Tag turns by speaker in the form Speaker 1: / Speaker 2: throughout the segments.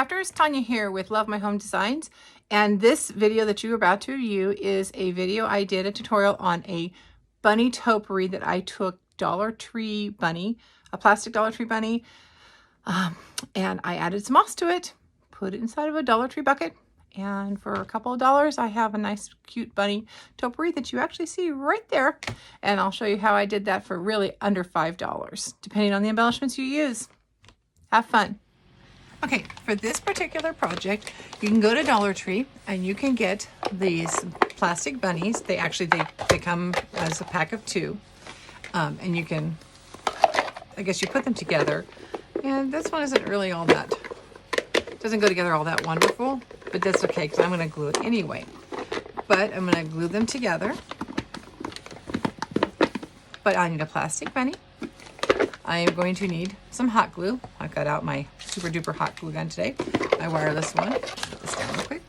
Speaker 1: crafters, Tanya here with Love My Home Designs, and this video that you're about to view is a video I did, a tutorial on a bunny topiary that I took Dollar Tree bunny, a plastic Dollar Tree bunny, and I added some moss to it, put it inside of a Dollar Tree bucket, and for a couple of dollars I have a nice cute bunny topiary that you actually see right there, and I'll show you how I did that for really under $5 depending on the embellishments you use. Have fun. Okay, for this particular project, you can go to Dollar Tree and you can get these plastic bunnies. They come as a pack of 2, and you can, I guess you put them together. And this one isn't really all that, doesn't go together all that wonderful, but that's okay because I'm going to glue it anyway. But I'm going to glue them together. But I need a plastic bunny. I am going to need some hot glue. I've got out my super duper hot glue gun today, my wireless one. Put this down real quick.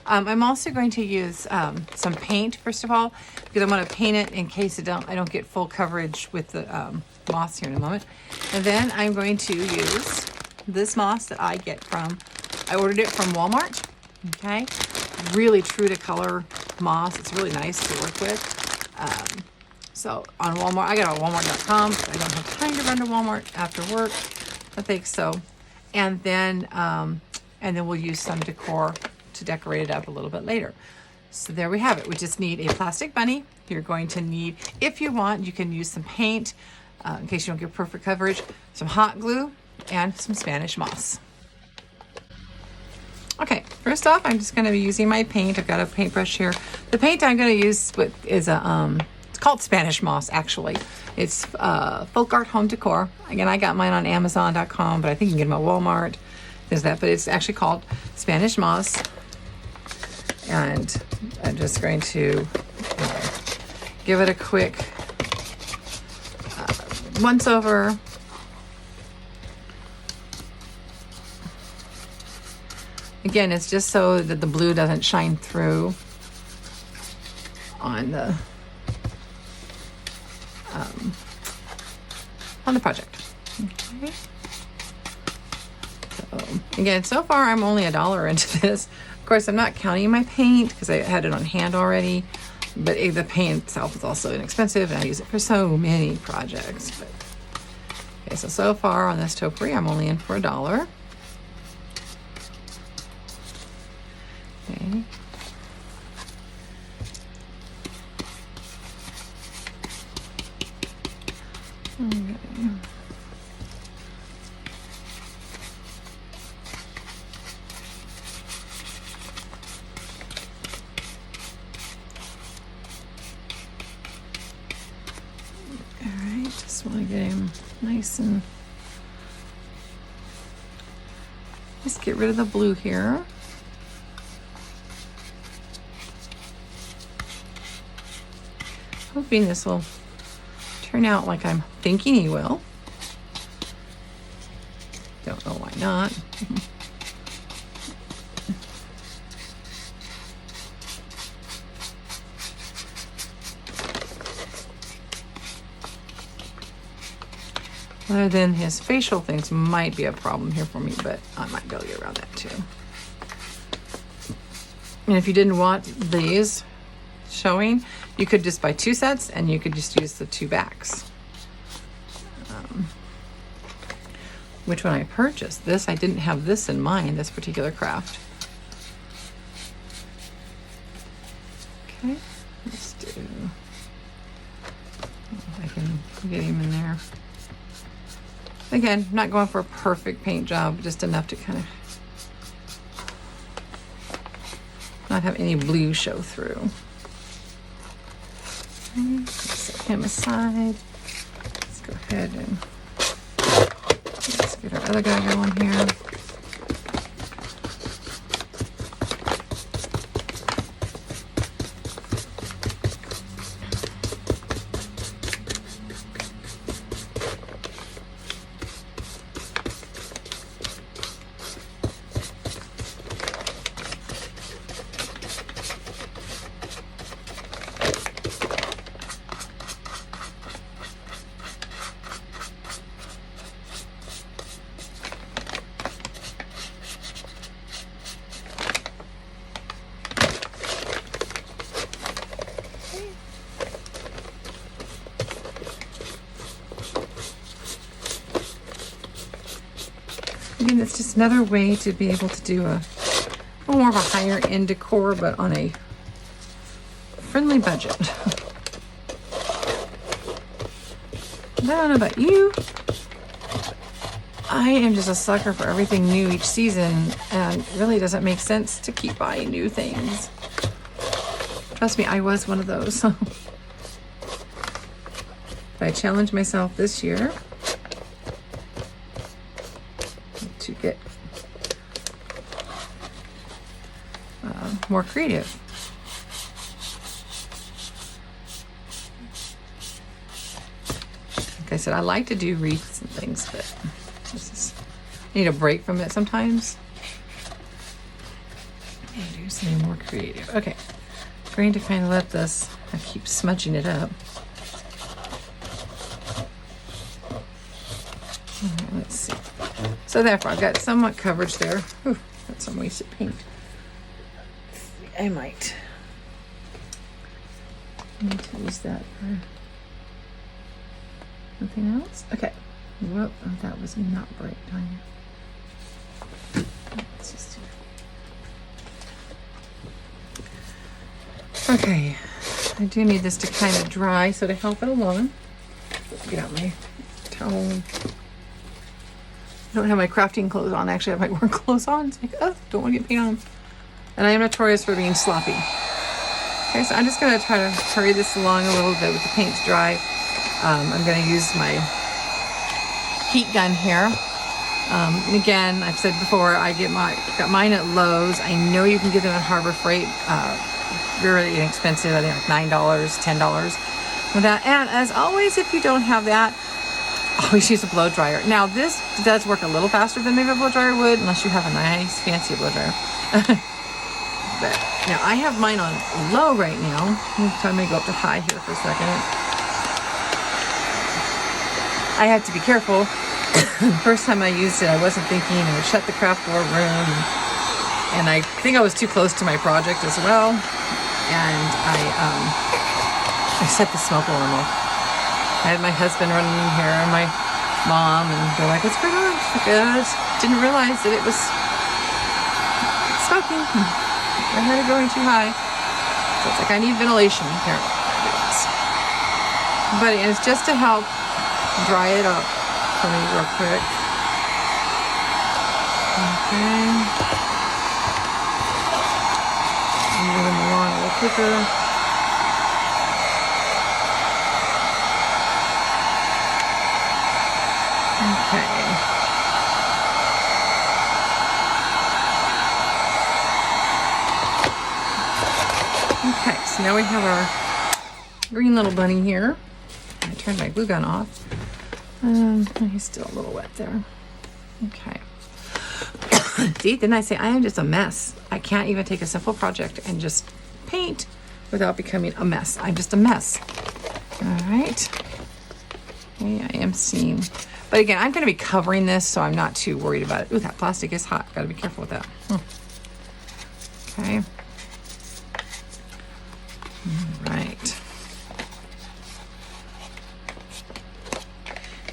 Speaker 1: I'm also going to use some paint first of all, because I want to paint it in case I don't get full coverage with the moss here in a moment. And then I'm going to use this moss that I ordered it from Walmart. Okay, really true to color moss. It's really nice to work with. So on Walmart, I got it on Walmart.com. I don't have time to run to Walmart after work, I think so. And then we'll use some decor to decorate it up a little bit later. So there we have it. We just need a plastic bunny. You're going to need, if you want, you can use some paint in case you don't get perfect coverage, some hot glue, and some Spanish moss. Okay, first off, I'm just going to be using my paint. I've got a paintbrush here. The paint I'm going to use is it's called Spanish moss, actually. It's Folk Art Home Decor. Again, I got mine on Amazon.com, but I think you can get them at Walmart. There's that, but it's actually called Spanish moss. And I'm just going to give it a quick once over. Again, it's just so that the blue doesn't shine through on the project. Okay. So, again, so far I'm only $1 into this. Of course, I'm not counting my paint because I had it on hand already, but the paint itself is also inexpensive and I use it for so many projects. But, okay, so far on this topiary, I'm only in for $1. Okay. Alright, just want to get him nice and just get rid of the blue here. Hoping this will turn out like I'm thinking he will. Don't know why not. Other than his facial things might be a problem here for me, but I might be able to get around that too. And if you didn't want these showing, you could just buy 2 sets and you could just use the 2 backs. Which when I purchased this, I didn't have this in mind, this particular craft. Okay, let's do, if I can get him in there. Again, not going for a perfect paint job, just enough to kind of not have any blue show through. Okay, set him aside. Let's go ahead and let's get our other guy going here. it's just another way to be able to do a little more of a higher end decor, but on a friendly budget. I don't know about you. I am just a sucker for everything new each season, and it really doesn't make sense to keep buying new things. Trust me, I was one of those. But I challenged myself this year to get more creative. Like I said, I like to do wreaths and things, but I need a break from it sometimes. And do something more creative. Okay, I'm going to kind of let this, I keep smudging it up. All right, let's see. So therefore, I've got somewhat coverage there. Ooh, got some wasted paint. I might need to use that for something else. Okay. Whoop, oh, that was not bright, Tanya. Let's just do. Okay. I do need this to kind of dry, so to help it along. Get out my towel. I don't have my crafting clothes on. Actually, I have my work clothes on. It's like, oh, don't want to get paint on. And I am notorious for being sloppy. Okay, so I'm just going to try to hurry this along a little bit with the paint's dry. I'm going to use my heat gun here. And again, I've said before, I got mine at Lowe's. I know you can get them at Harbor Freight. Very inexpensive. I think like $9, $10 with that. And as always, if you don't have that, always use a blow dryer. Now this does work a little faster than maybe a blow dryer would, unless you have a nice fancy blow dryer. But now I have mine on low right now. I'm going to go up to high here for a second. I have to be careful. The first time I used it, I wasn't thinking I would shut the craft door room. And I think I was too close to my project as well. And I set the smoke alarm off. I had my husband running in here and my mom, and they're like, what's going on? I just didn't realize that it was smoking. I had it going too high. So it's like I need ventilation apparently. But it's just to help dry it up for me real quick. Okay. Move them along a little quicker. Okay. Okay, so now we have our green little bunny here. I turned my glue gun off. He's still a little wet there. Okay. See, didn't I say I am just a mess? I can't even take a simple project and just paint without becoming a mess. I'm just a mess. All right. Okay, I am seeing. But again, I'm going to be covering this, so I'm not too worried about it. Ooh, that plastic is hot. Got to be careful with that. Okay. All right.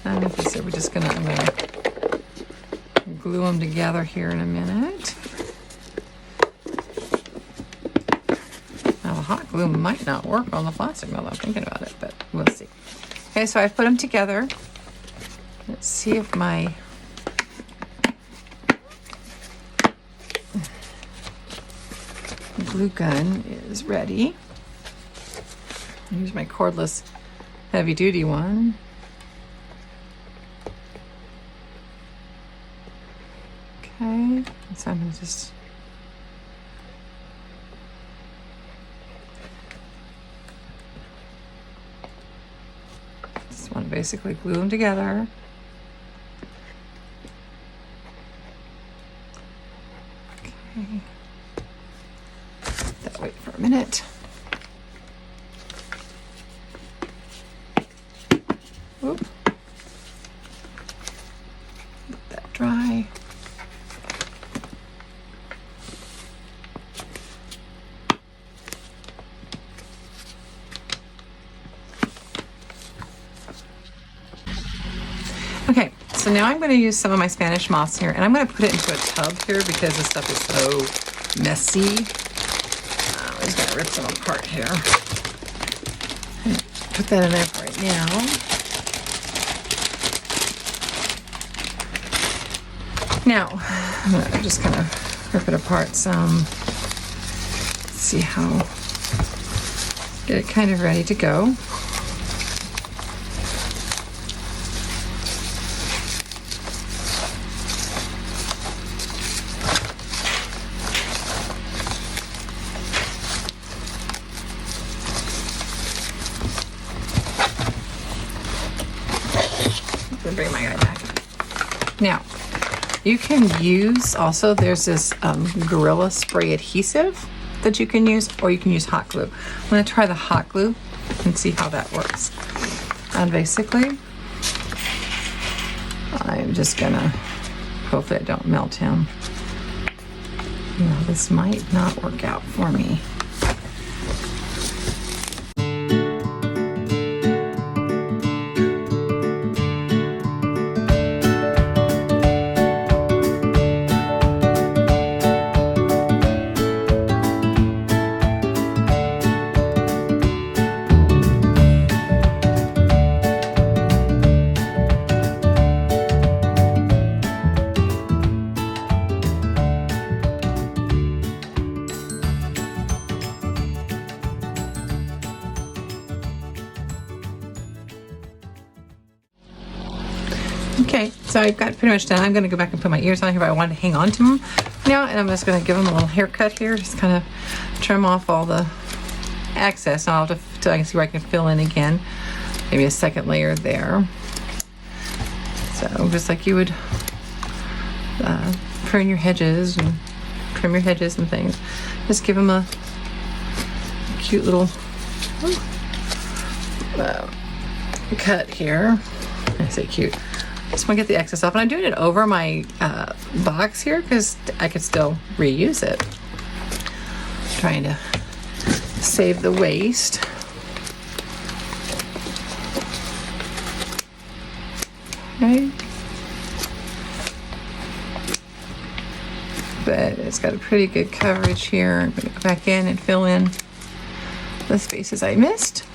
Speaker 1: And like I said, I'm going to glue them together here in a minute. Now the hot glue might not work on the plastic now that I'm thinking about it, but we'll see. Okay, so I've put them together. Let's see if my glue gun is ready. Use my cordless heavy duty one. Okay, so I'm going to just want to basically glue them together. Okay, let that wait for a minute. Oop. Let that dry. so now I'm going to use some of my Spanish moss here, and I'm going to put it into a tub here because this stuff is so messy. I'm just going to rip them apart here. Put that in there right now. Now, I'm going to just kind of rip it apart some. Let's see how, get it kind of ready to go. Bring my guy back. Now, you can use also, there's this Gorilla Spray adhesive that you can use, or you can use hot glue. I'm going to try the hot glue and see how that works. And basically, I'm just going to, hopefully I don't melt him. This might not work out for me. Okay, so I've got pretty much done. I'm going to go back and put my ears on here, but I wanted to hang on to them now, and I'm just going to give them a little haircut here. Just kind of trim off all the excess. I'll have to, till I can see where I can fill in again. Maybe a second layer there. So just like you would prune your hedges and trim your hedges and things. Just give them a cute little cut here. I say cute. Just want to get the excess off, and I'm doing it over my box here because I could still reuse it. Trying to save the waste. Okay. But it's got a pretty good coverage here. I'm going to go back in and fill in the spaces I missed.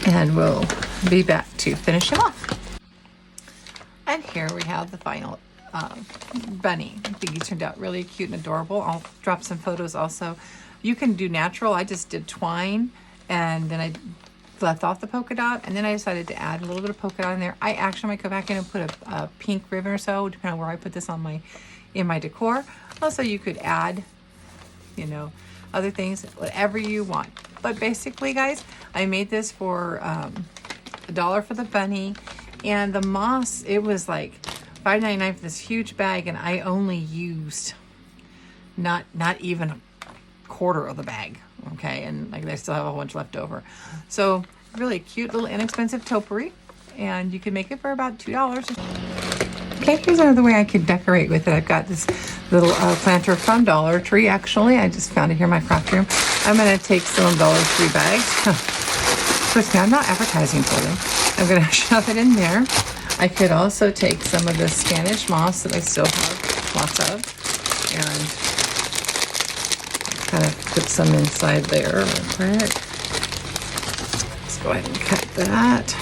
Speaker 1: And we'll be back to finish him off. And here we have the final bunny. I think he turned out really cute and adorable. I'll drop some photos also. You can do natural. I just did twine, and then I left off the polka dot, and then I decided to add a little bit of polka dot in there. I actually might go back in and put a pink ribbon or so, depending on where I put this on in my decor. Also, you could add, other things, whatever you want. But basically, guys, I made this for $1 for the bunny, and the moss, it was like $5.99 for this huge bag, and I only used not even a quarter of the bag. Okay, and like I still have a whole bunch left over. So really cute little inexpensive topiary, and you can make it for about $2. Okay, here's another way I could decorate with it. I've got this little planter from Dollar Tree. Actually, I just found it here in my craft room. I'm going to take some of Dollar Tree bags. Trust me, I'm not advertising for them. I'm going to shove it in there. I could also take some of the Spanish moss that I still have lots of, and kind of put some inside there real quick. Let's go ahead and cut that.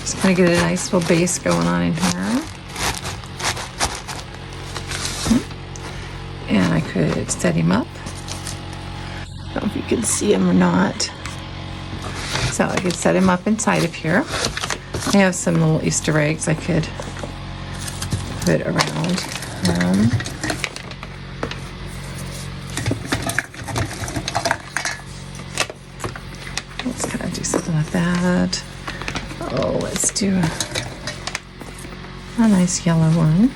Speaker 1: Just kind of get a nice little base going on in here. And I could set him up. I don't know if you can see him or not. So I could set him up inside of here. I have some little Easter eggs I could put around him. Let's kind of do something like that. Oh, let's do a nice yellow one.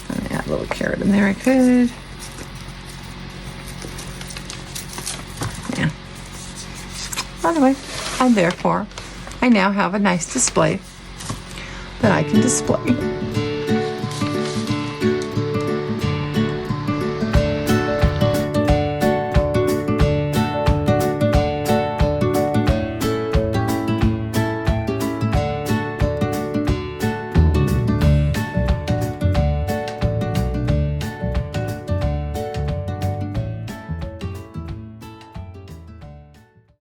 Speaker 1: And add a little carrot in there I could. Yeah. By the way, and therefore, I now have a nice display that I can display.